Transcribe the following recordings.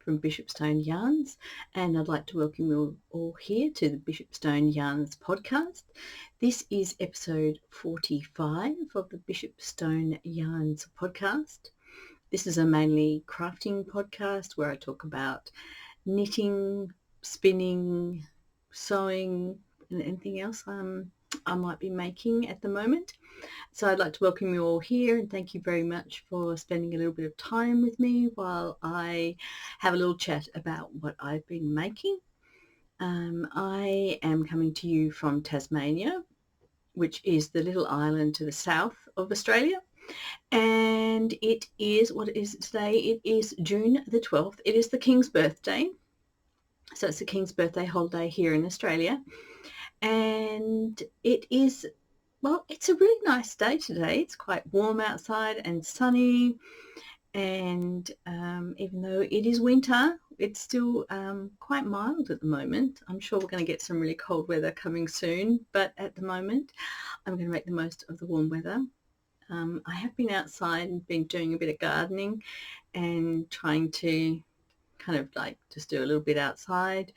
from Bishopstone Yarns, and I'd like to welcome you all here to the Bishopstone Yarns podcast. This is episode 45 of the Bishopstone Yarns podcast. This is a mainly crafting podcast where I talk about knitting, spinning, sewing, and anything else I might be making at the moment. So I'd like to welcome you all here and thank you very much for spending a little bit of time with me while I have a little chat about what I've been making. I am coming to you from Tasmania, which is the little island to the south of Australia. And it is, what is it today? It is June the 12th. It is the King's birthday. So it's the King's birthday holiday here in Australia. And it is, well, it's a really nice day today. It's quite warm outside and sunny. And even though it is winter, it's still quite mild at the moment. I'm sure we're going to get some really cold weather coming soon. But at the moment, I'm going to make the most of the warm weather. I have been outside and been doing a bit of gardening and trying to kind of like just do a little bit outside.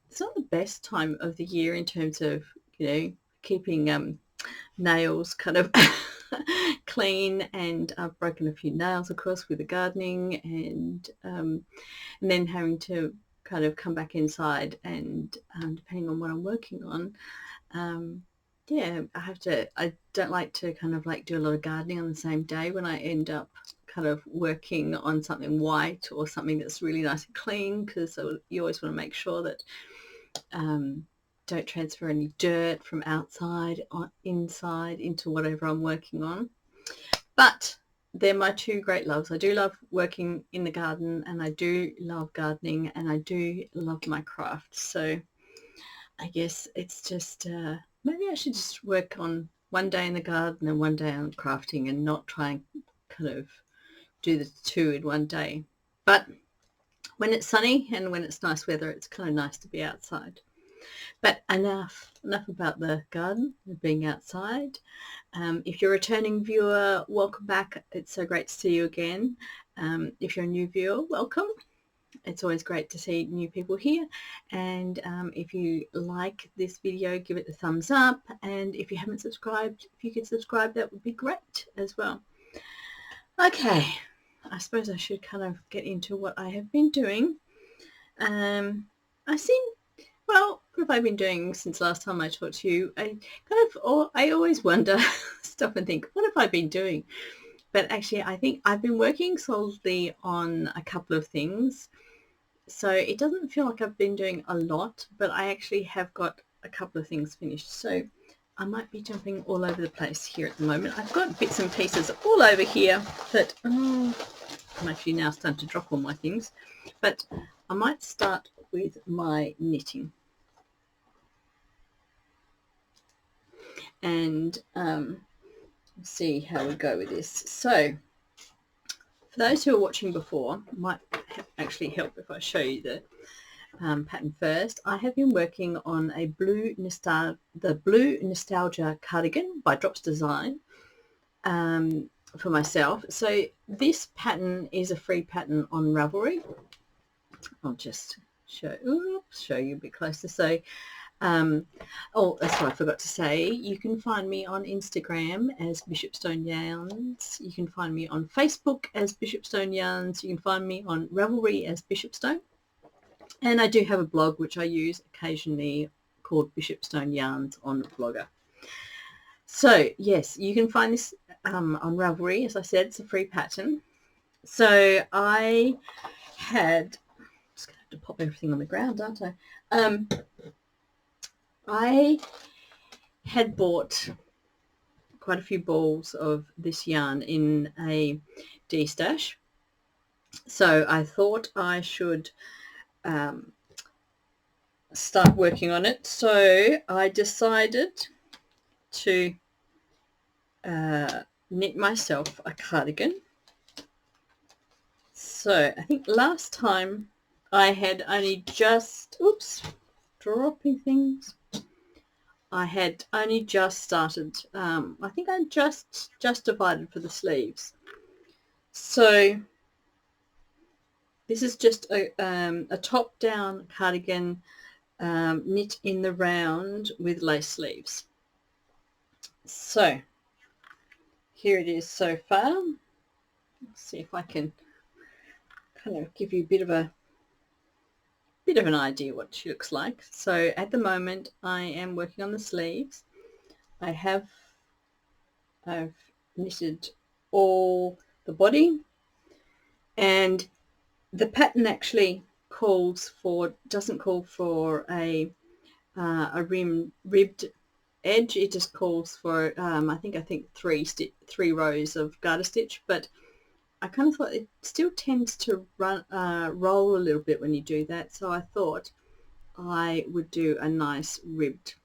It's not the best time of the year in terms of, keeping nails kind of clean, and I've broken a few nails, of course, with the gardening, and then having to kind of come back inside and depending on what I'm working on, I don't like to kind of like do a lot of gardening on the same day when I end up kind of working on something white or something that's really nice and clean, because you always want to make sure that don't transfer any dirt from outside or inside into whatever I'm working on. But they're my two great loves. I do love working in the garden, and I do love gardening, and I do love my craft. So I guess it's just maybe I should just work on one day in the garden and one day on crafting, and not try and kind of do the two in one day. But when it's sunny and when it's nice weather, it's kind of nice to be outside. But enough about the garden and being outside. If you're a returning viewer, welcome back. It's so great to see you again. If you're a new viewer, welcome. It's always great to see new people here. And if you like this video, give it a thumbs up. And if you haven't subscribed, if you could subscribe, that would be great as well. Okay, I suppose I should kind of get into what I have been doing. What have I been doing since last time I talked to you? I always wonder, stop and think, what have I been doing? But actually, I think I've been working solidly on a couple of things. So it doesn't feel like I've been doing a lot, but I actually have got a couple of things finished. So I might be jumping all over the place here at the moment. I've got bits and pieces all over here that I'm actually now starting to drop all my things. But I might start with my knitting. And see how we go with this. So for those who are watching before, it might actually help if I show you the pattern first. I have been working on the Blue Nostalgia cardigan by Drops Design for myself. So this pattern is a free pattern on Ravelry. I'll just show you a bit closer. So that's what I forgot to say. You can find me on Instagram as Bishopstone Yarns. You can find me on Facebook as Bishopstone Yarns. You can find me on Ravelry as Bishopstone. And I do have a blog which I use occasionally called Bishopstone Yarns on Blogger. So yes, you can find this on Ravelry. As I said, it's a free pattern. So I had, I'm just going to have to pop everything on the ground, aren't I? I had bought quite a few balls of this yarn in a D-stash. So I thought I should start working on it. So I decided to knit myself a cardigan. So I think last time I had only just, dropping things. I had only just started, I think I just divided for the sleeves. So This is just a top-down cardigan knit in the round with lace sleeves. So here it is so far. Let's see if I can kind of give you a bit of an idea what she looks like. So at the moment I am working on the sleeves. I've knitted all the body, and the pattern actually doesn't call for a ribbed edge. It just calls for I think three rows of garter stitch, but I kind of thought it still tends to roll a little bit when you do that, so I thought I would do a nice ribbed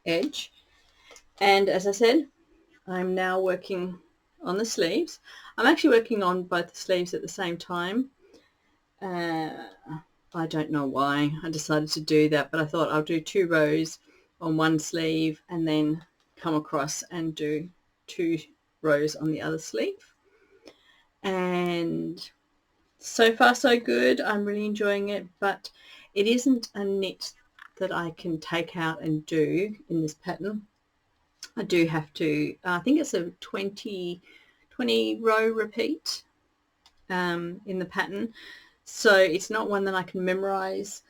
edge. And as I said, I'm now working on the sleeves. I'm actually working on both the sleeves at the same time. I don't know why I decided to do that, but I thought I'll do 2 rows on one sleeve and then come across and do 2 rows on the other sleeve. And so far so good. I'm really enjoying it, but it isn't a knit that I can take out and do in this pattern. I do have to, I think it's a 20 row repeat in the pattern, so it's not one that I can memorize,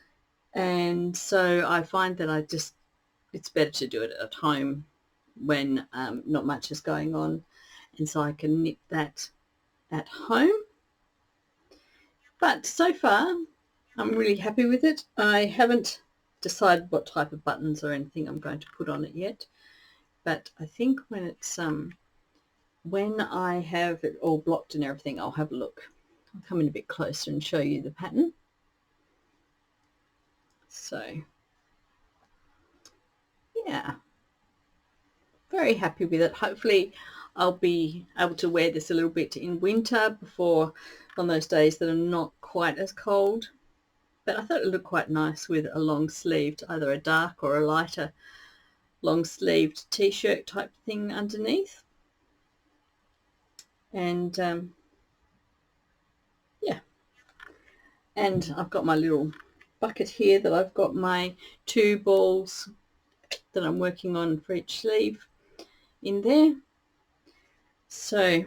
and so I find that it's better to do it at home when not much is going on, and so I can knit that at home. But so far I'm really happy with it. I haven't decided what type of buttons or anything I'm going to put on it yet, but I think when I have it all blocked and everything, I'll have a look. I'll come in a bit closer and show you the pattern. So yeah, very happy with it. Hopefully I'll be able to wear this a little bit in winter before, on those days that are not quite as cold. But I thought it looked quite nice with a long sleeved, either a dark or a lighter long sleeved t-shirt type thing underneath. And yeah, and I've got my little bucket here that I've got my 2 balls that I'm working on for each sleeve in there. So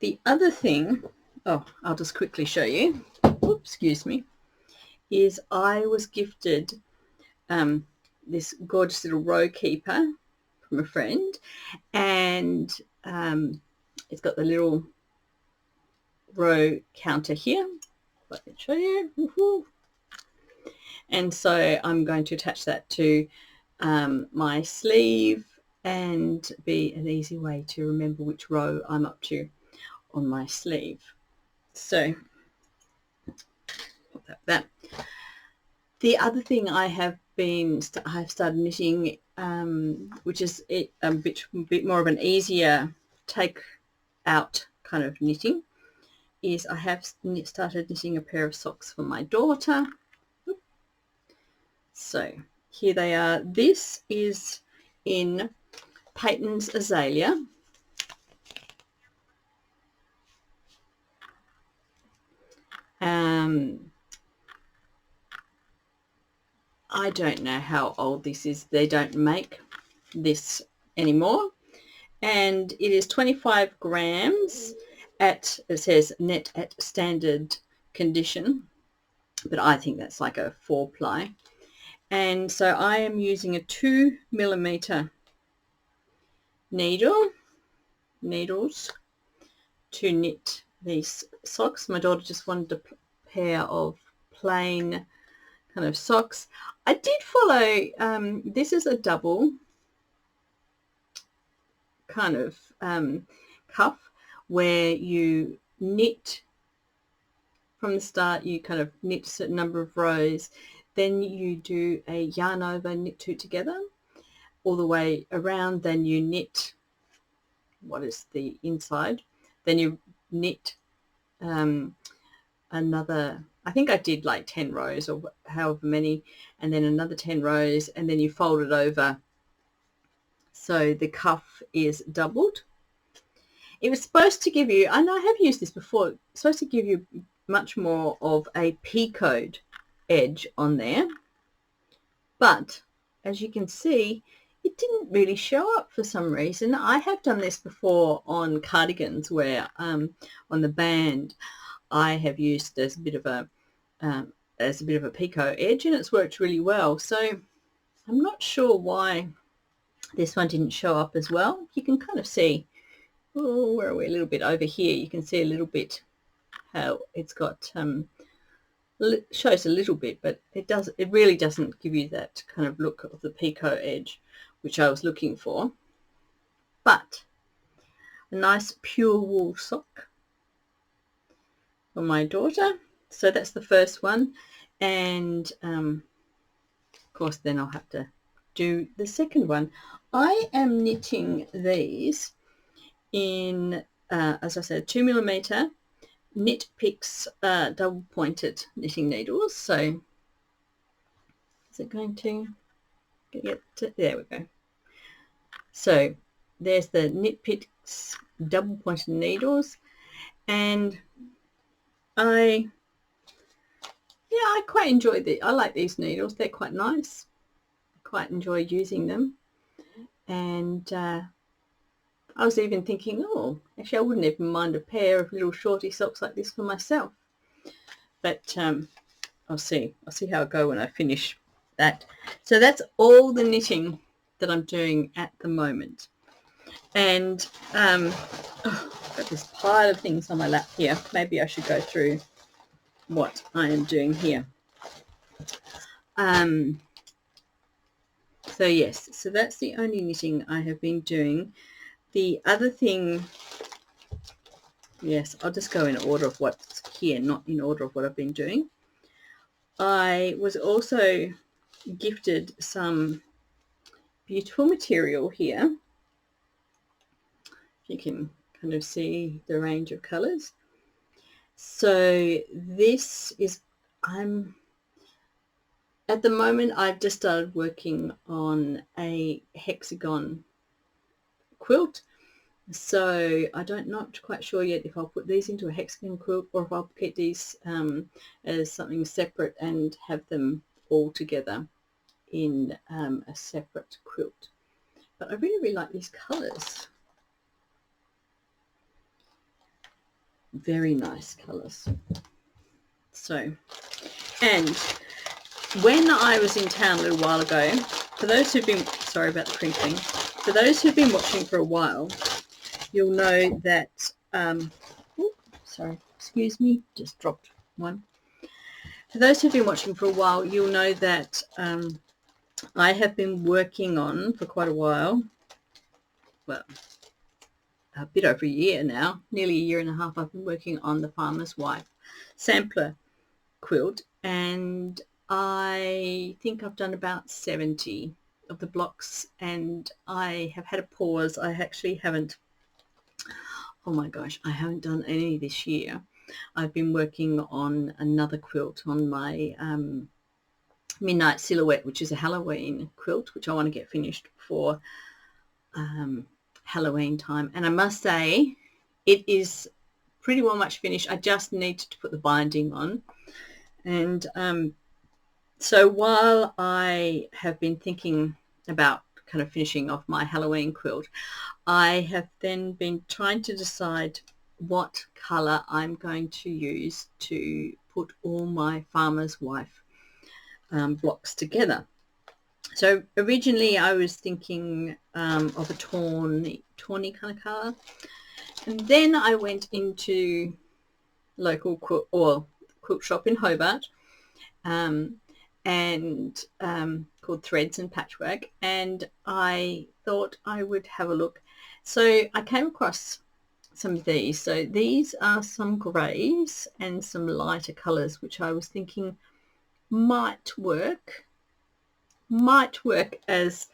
the other thing, I'll just quickly show you, oops, excuse me, is I was gifted this gorgeous little row keeper from a friend, and it's got the little row counter here. Let me show you. Woohoo. And so I'm going to attach that to my sleeve and be an easy way to remember which row I'm up to on my sleeve. So pop that back. The other thing I've started knitting, which is a bit more of an easier take out kind of knitting, is I have started knitting a pair of socks for my daughter. So here they are. This is in Patons Azalea. I don't know how old this is. They don't make this anymore. And it is 25 grams it says net at standard condition, but I think that's like a 4-ply. And so I am using a 2mm needles to knit these socks. My daughter just wanted a pair of plain kind of socks. I did follow, this is a double kind of cuff where you knit from the start, you kind of knit a certain number of rows, then you do a yarn over, knit 2 together all the way around, then you knit what is the inside, then you knit another, I think I did like 10 rows or however many, and then another 10 rows, and then you fold it over so the cuff is doubled. it was supposed to give you, and I have used this before, it's supposed to give you much more of a picoed edge on there, but as you can see, it didn't really show up for some reason. I have done this before on cardigans where on the band I have used as a bit of a picot edge, and it's worked really well. So I'm not sure why this one didn't show up as well. You can kind of see, oh, where are we? A little bit over here. You can see a little bit how it's got shows a little bit, but it really doesn't give you that kind of look of the picot edge which I was looking for. But a nice pure wool sock for my daughter. So that's the first one, and of course then I'll have to do the second one. I am knitting these in as I said, 2mm Knit Picks double pointed knitting needles. So is it going to get to, there we go. So there's the Knit Picks double pointed needles, and I quite enjoy I like these needles. They're quite nice. I quite enjoy using them, and I was even thinking, oh, actually I wouldn't even mind a pair of little shorty socks like this for myself. But I'll see how I go when I finish that. So that's all the knitting that I'm doing at the moment. And I've got this pile of things on my lap here. Maybe I should go through what I am doing here. So yes, so that's the only knitting I have been doing. The other thing, yes, I'll just go in order of what's here, not in order of what I've been doing. I was also gifted some beautiful material here. You can kind of see the range of colors. So this is, at the moment I've just started working on a hexagon quilt, so I'm not quite sure yet if I'll put these into a hexagon quilt or if I'll keep these as something separate and have them all together in a separate quilt. But I really like these colors. Very nice colors. So, and when I was in town a little while ago, for those who've been, sorry about the crinkling, for those who've been watching for a while, you'll know that, sorry, excuse me, just dropped one. For those who've been watching for a while, you'll know that I have been working on, for quite a while, well, a bit over a year now, nearly a year and a half, I've been working on the Farmer's Wife sampler quilt, and I think I've done about 70 of the blocks, and I have had a pause. I actually haven't, oh my gosh, I haven't done any this year. I've been working on another quilt, on my Midnight Silhouette, which is a Halloween quilt, which I want to get finished for Halloween time. And I must say, it is pretty well much finished. I just need to put the binding on. And so while I have been thinking about kind of finishing off my Halloween quilt, I have then been trying to decide what colour I'm going to use to put all my Farmer's Wife blocks together. So originally I was thinking of a tawny kind of colour, and then I went into local quilt shop in Hobart, and called Threads and Patchwork, and I thought I would have a look. So I came across some of these. So these are some greys and some lighter colours, which I was thinking might work as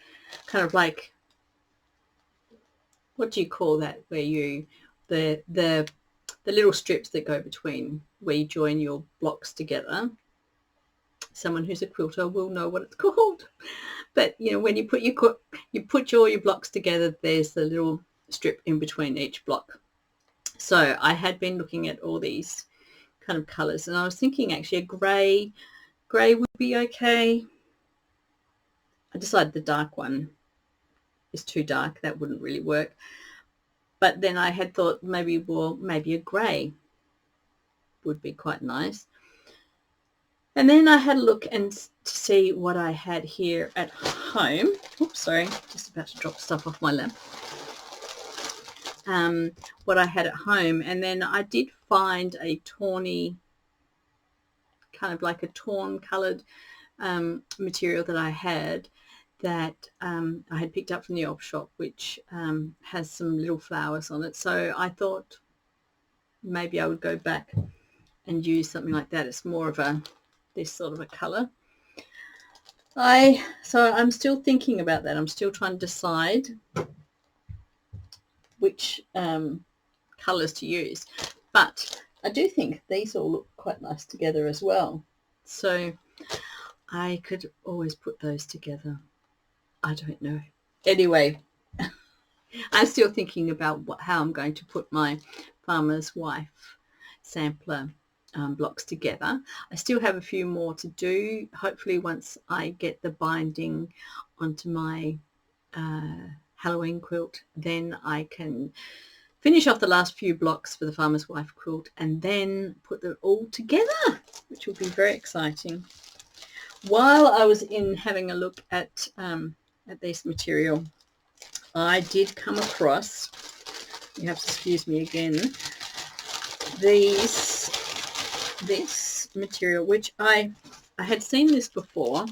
kind of like, what do you call that, where you the little strips that go between where you join your blocks together. Someone who's a quilter will know what it's called. But you know, when you put all your blocks together, there's the little strip in between each block. So I had been looking at all these kind of colours, and I was thinking actually a grey would be okay. I decided the dark one is too dark. That wouldn't really work. But then I had thought maybe a grey would be quite nice. And then I had a look and to see what I had here at home. Oops, sorry, just about to drop stuff off my lap. What I had at home, and then I did find a tawny, kind of like a torn coloured material that I had that I had picked up from the op shop, which has some little flowers on it. So I thought maybe I would go back and use something like that. It's more of this sort of a colour. So I'm still thinking about that. I'm still trying to decide which colours to use, but I do think these all look quite nice together as well. So I could always put those together. I don't know. Anyway, I'm still thinking about how I'm going to put my farmer's wife sampler blocks together. I still have a few more to do. Hopefully once I get the binding onto my Halloween quilt, then I can finish off the last few blocks for the farmer's wife quilt and then put them all together, which will be very exciting. While I was in having a look at this material, I did come across, you have to excuse me again, this material, which I had seen this before,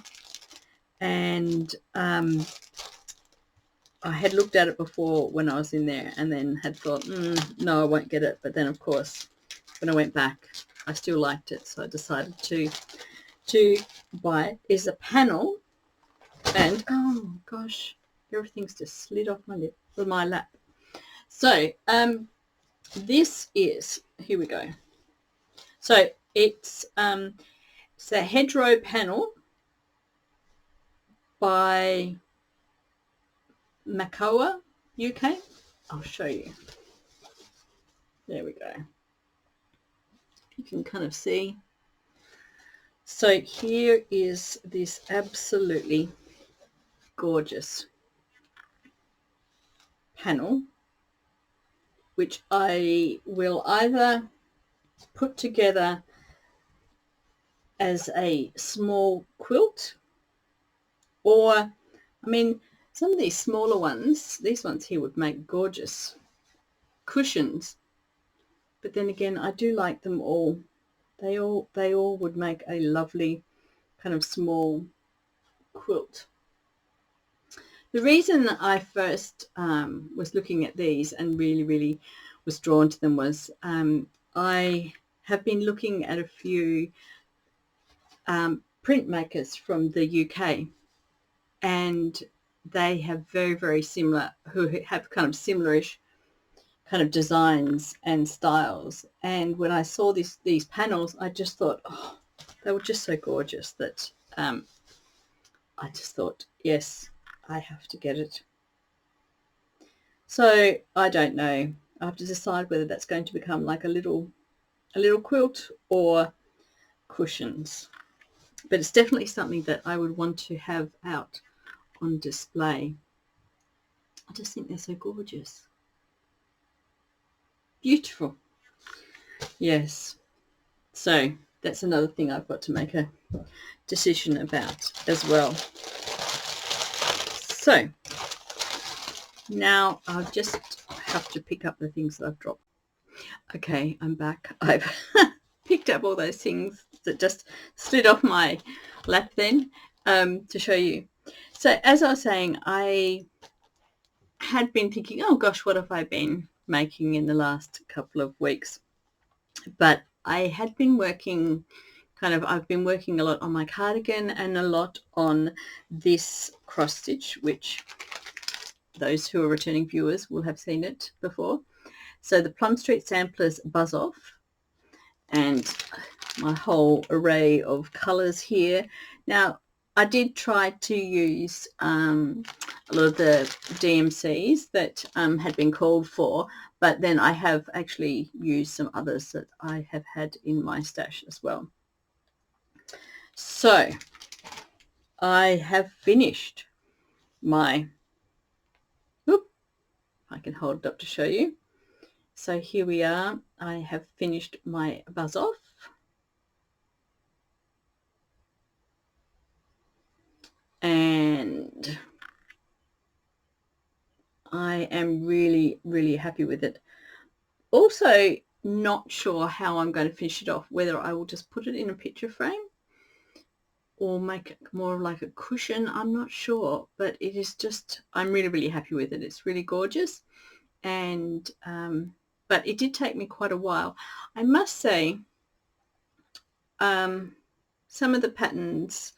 and I had looked at it before when I was in there, and then had thought, no, I won't get it. But then, of course, when I went back, I still liked it, so I decided to buy it. Is a panel, and oh gosh, everything's just slid off my lap. So this is, here we go. So it's a hedgerow panel by Makoa, UK. I'll show you. There we go. You can kind of see. So here is this absolutely gorgeous panel, which I will either put together as a small quilt, or, I mean, some of these smaller ones, these ones here would make gorgeous cushions. But then again, I do like them all. They all would make a lovely kind of small quilt. The reason I first was looking at these and really was drawn to them was I have been looking at a few printmakers from the UK, and they have very similar, who have kind of similarish kind of designs and styles. And when I saw these panels, I just thought, oh, they were just so gorgeous that I just thought, yes, I have to get it. So I don't know. I have to decide whether that's going to become like a little quilt or cushions. But it's definitely something that I would want to have out on display. I just think they're so gorgeous. Beautiful. Yes. So that's another thing I've got to make a decision about as well. So now I'll just have to pick up the things that I've dropped. Okay, I'm back. I've picked up all those things that just slid off my lap then to show you. So as I was saying, I had been thinking, oh gosh, what have I been making in the last couple of weeks? But I had been working I've been working a lot on my cardigan and a lot on this cross stitch, which those who are returning viewers will have seen it before. So the Plum Street Samplers Buzz Off, and my whole array of colours here. Now, I did try to use a lot of the DMCs that had been called for, but then I have actually used some others that I have had in my stash as well. So I have finished my, I can hold it up to show you. So here we are. I have finished my buzz off. And I am really, really happy with it. Also, not sure how I'm going to finish it off, whether I will just put it in a picture frame or make it more like a cushion. I'm not sure, but it is just, I'm really, really happy with it. It's really gorgeous. And but it did take me quite a while. I must say, some of the patterns,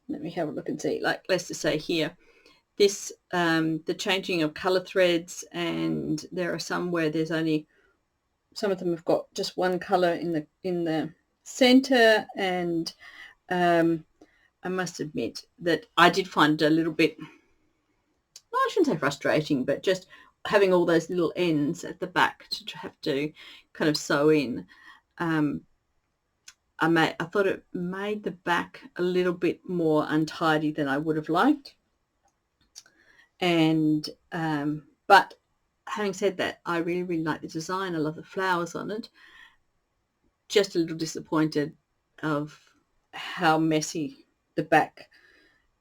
let me have a look and see, like let's just say here, this the changing of color threads, and there are some where there's only, some of them have got just one color in the center, and I must admit that I did find it a little bit, well, I shouldn't say frustrating, but just having all those little ends at the back to have to kind of sew in. I thought it made the back a little bit more untidy than I would have liked. And but having said that, I really, really like the design. I love the flowers on it. Just a little disappointed of how messy the back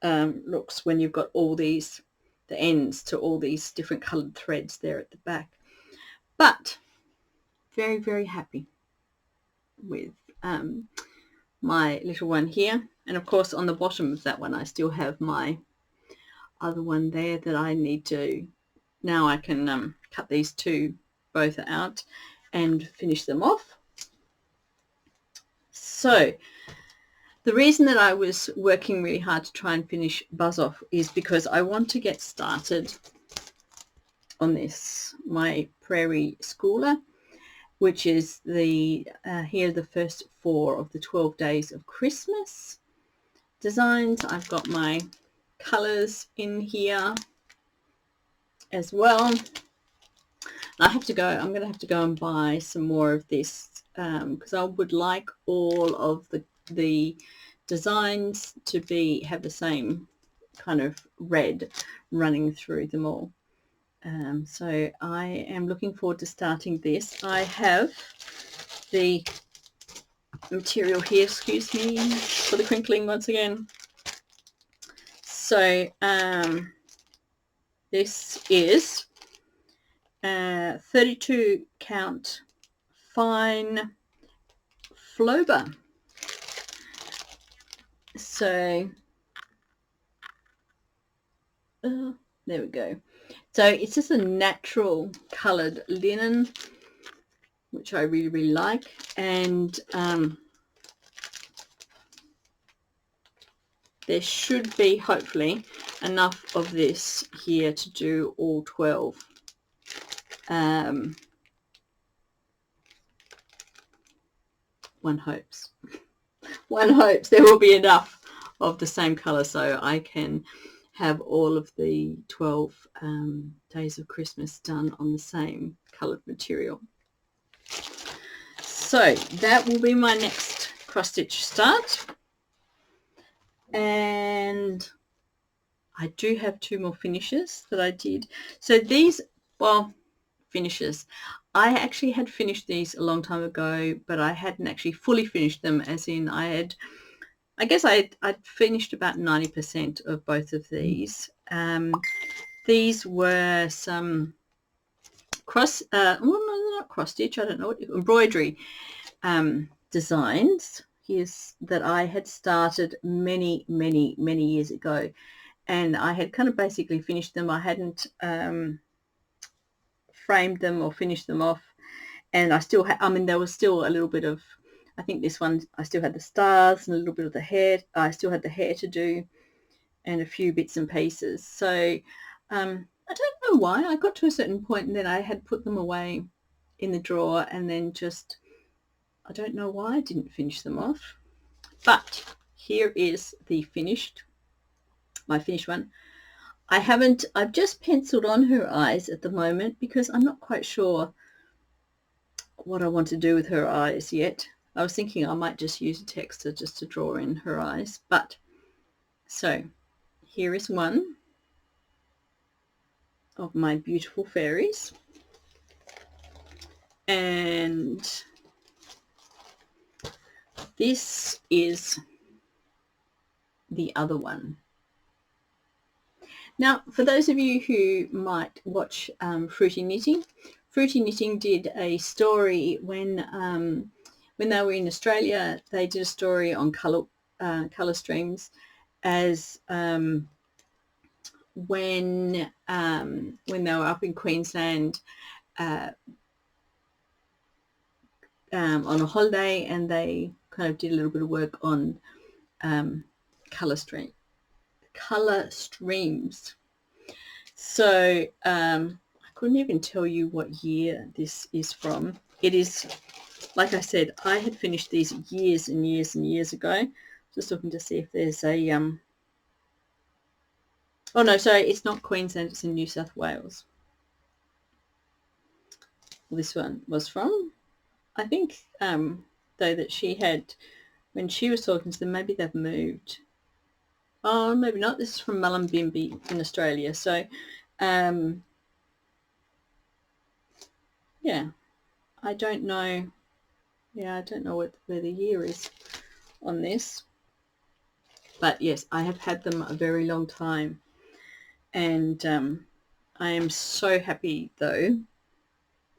looks when you've got all these, the ends to all these different coloured threads there at the back. But very, very happy with my little one here. And of course on the bottom of that one I still have my other one there that I need to, now I can cut these two both out and finish them off. So the reason that I was working really hard to try and finish buzz off is because I want to get started on this, my Prairie Schooler, which is the here are the first 4 of the 12 days of Christmas designs. I've got my colors in here as well. I have to go, I'm going to have to go and buy some more of this because I would like all of the designs to have the same kind of red running through them all. So I am looking forward to starting this. I have the material here, excuse me for the crinkling once again. So this is 32 count fine Flober. So there we go. So it's just a natural coloured linen, which I really, really like. And there should be hopefully enough of this here to do all 12. One hopes. One hopes there will be enough of the same colour so I can have all of the 12 days of Christmas done on the same coloured material. So that will be my next cross stitch start. And I do have 2 more finishes that I did. So these, well, finishes, I actually had finished these a long time ago, but I hadn't actually fully finished them, as in I'd finished about 90% of both of these. These were some well, no, not cross stitch, I don't know what, embroidery designs that I had started many, many, many years ago, and I had kind of basically finished them. I hadn't framed them or finished them off, and I still had, I mean, there was still a little bit of, I think this one I still had the stars and a little bit of the hair. I still had the hair to do and a few bits and pieces. So I don't know why I got to a certain point and then I had put them away in the drawer, and then just, I don't know why I didn't finish them off. But here is the my finished one. I've just penciled on her eyes at the moment because I'm not quite sure what I want to do with her eyes yet. I was thinking I might just use a texter just to draw in her eyes. But so here is one of my beautiful fairies. And this is the other one. Now, for those of you who might watch Fruity Knitting did a story when they were in Australia. They did a story on colour streams as when they were up in Queensland on a holiday, and they kind of did a little bit of work on colour streams. So I couldn't even tell you what year this is from. It is, like I said, I had finished these years and years and years ago. Just looking to see if there's a oh no, sorry, it's not Queensland, it's in New South Wales. This one was from, I think, though, that she had, when she was talking to them, maybe they've moved. Oh, maybe not. This is from Mullumbimby in Australia. So, yeah, I don't know. Yeah, I don't know where the year is on this. But yes, I have had them a very long time. And I am so happy, though,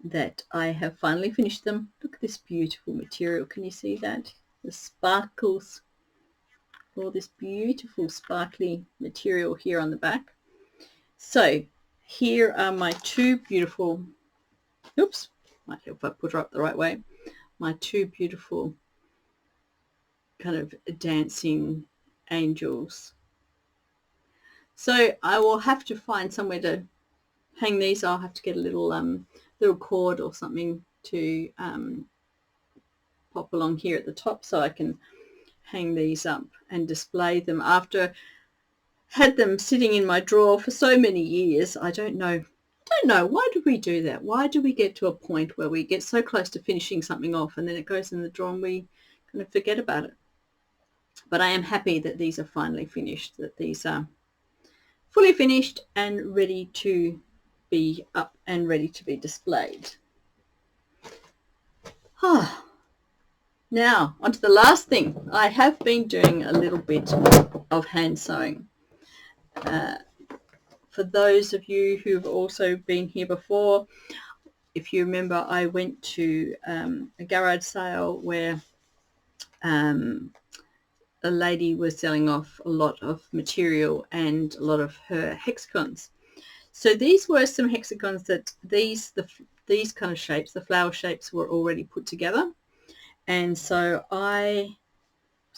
that I have finally finished them. Look at this beautiful material. Can you see that? The sparkles. All this beautiful sparkly material here on the back. So here are my two beautiful, oops, might help if I put her up the right way, my two beautiful kind of dancing angels. So I will have to find somewhere to hang these. I'll have to get a little cord or something to pop along here at the top so I can hang these up and display them. After had them sitting in my drawer for so many years, I don't know why do we do that. Why do we get to a point where we get so close to finishing something off and then it goes in the drawer and we kind of forget about it? But I am happy that these are finally finished, that these are fully finished and ready to be up and ready to be displayed. Now, on to the last thing. I have been doing a little bit of hand sewing. For those of you who've also been here before, if you remember, I went to a garage sale where a lady was selling off a lot of material and a lot of her hexagons. So these were some hexagons that these kind of shapes, the flower shapes, were already put together. And so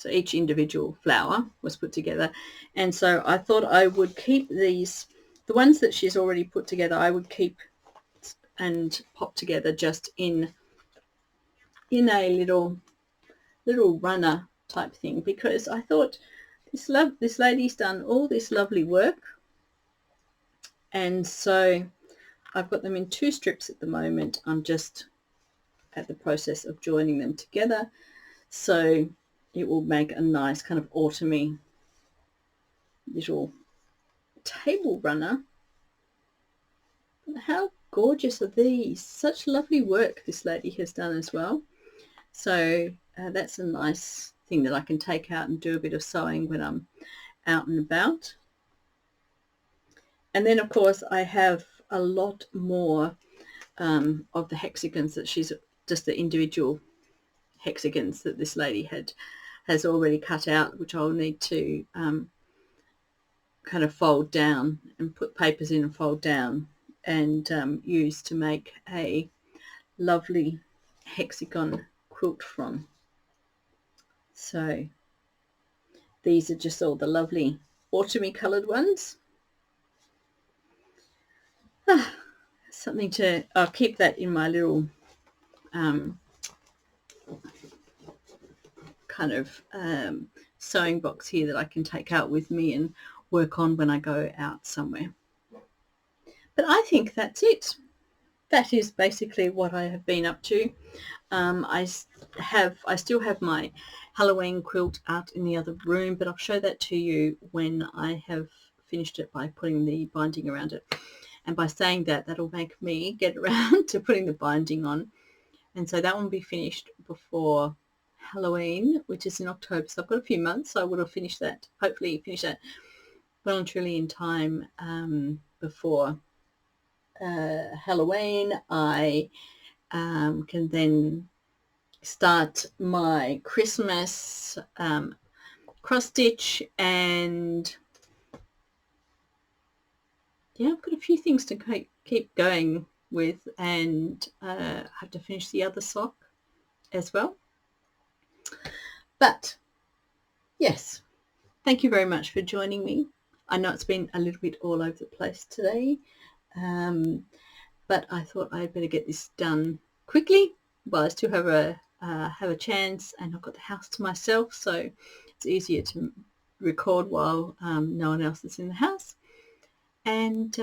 each individual flower was put together. And so I thought I would keep these, the ones that she's already put together, I would keep and pop together just in a little runner type thing, because I thought this lady's done all this lovely work. And so I've got them in 2 strips at the moment. I'm just at the process of joining them together, so it will make a nice kind of autumny little table runner. How gorgeous are these? Such lovely work this lady has done as well. So that's a nice thing that I can take out and do a bit of sewing when I'm out and about. And then, of course, I have a lot more of the hexagons that she's, just the individual hexagons that this lady has already cut out, which I'll need to kind of fold down and put papers in and fold down and use to make a lovely hexagon quilt from. So these are just all the lovely autumny coloured ones. Something to, I'll keep that in my little kind of sewing box here that I can take out with me and work on when I go out somewhere. But I think that's it. That is basically what I have been up to. I still have my Halloween quilt out in the other room, but I'll show that to you when I have finished it by putting the binding around it. And by saying that, that'll make me get around to putting the binding on. And so that one will be finished before Halloween, which is in October. So I've got a few months, so I would have finished that, hopefully finish that well and truly in time before Halloween. I can then start my Christmas cross stitch, and yeah, I've got a few things to keep going with, and I have to finish the other sock as well. But yes, thank you very much for joining me. I know it's been a little bit all over the place today, but I thought I'd better get this done quickly while I still have a chance, and I've got the house to myself, so it's easier to record while no one else is in the house. And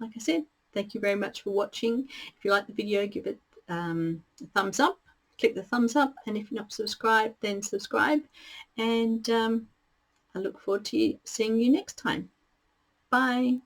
like I said, thank you very much for watching. If you like the video, give it a thumbs up. Click the thumbs up, and if you're not subscribed, then subscribe. And I look forward to seeing you next time. Bye.